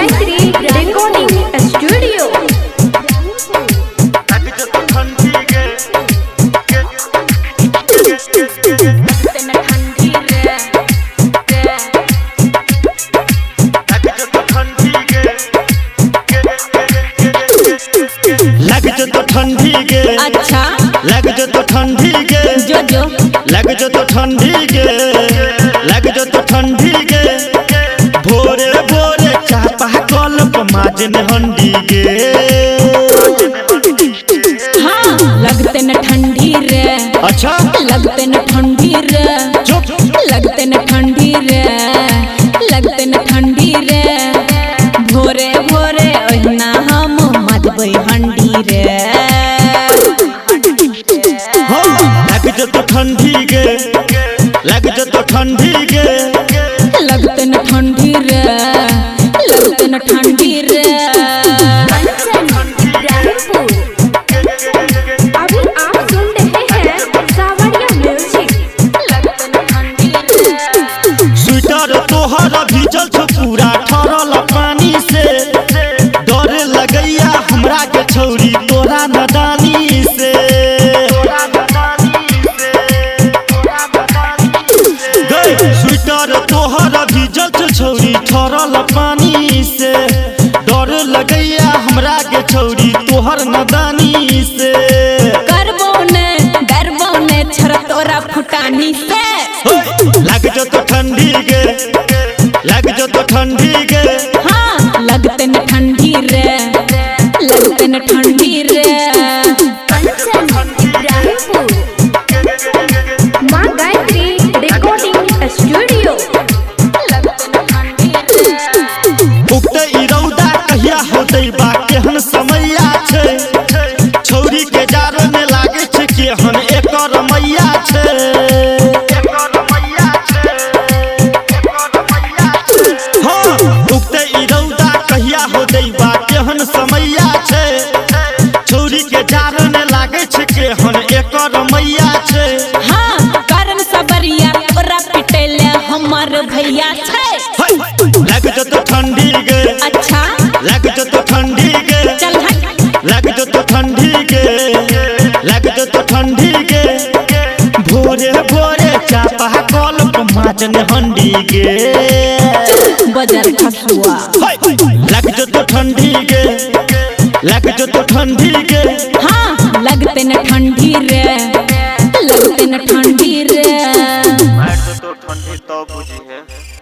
Gayatri recording studio. लग जो तो ठंडी के अच्छा लग जो तो ठंडी के जो लग जो तो ठंडी के लग जो तो ठंडी के भोरे भोरे चापा कल माजन हंडी के। हाँ लगते न ठंडी रे। अच्छा लगते न ठंडी रे। लगते न ठंडी रे। लगते न ठंडी रे। भोरे भोरे ओहिना हम मजबै हंडी रे। लग जो तो ठंडी के लग जो तो ठंडी के लगते न ठंडी रे। लगते न ठंडी रे। अभी आप सुन रहे हैं सावरिया म्यूजिक। लगते न ठंडी रे। स्वेटर तोहर भीजल छ पूरा ठरल पानी से। डर लगैया हमरा के छौरी तोरा नदानी से। स्वेटर तोहर भीजल छ छौरी ठरल पानी से। डर लगैया हमरा के छौरी तोहर नदानी से। करबो ने डरबो ने छर तोरा फुटानी से। लग जो तो ठंडी के लग जो तो ठंडी के। हाँ लगते न ठंडी रे। लगते न ठंडी रे। माँ गायत्री रिकॉर्डिंग स्टूडियो। लगते न ठंडी रे। उगते ई रौदा कहिया होतै बा केहन समैया छै। छौरी के जारो में लागे छै केहन एकर मैया छै। हाँ उगते ई रौदा कहिया होतै बा केहन समैया छै। छौरी के जारो में लागे छै केहन एकर मैया छै। हाँ करम सबरिया तोरा पिटेले हमर भैया छै। लग जो तो ठंडी के अच्छा लग जो तो ठंडी के चल हट। लग जो तो ठंडी के लग जो तो ठंडी के भोरे भोरे चापा कल माजन हंडी के। बजर खसुआ। लग जो तो ठंडी के लग जो तो ठंडी के। हाँ लगते न ठंडी रे। लगते न ठंडी रे। तो ठंडी तो बुझी है।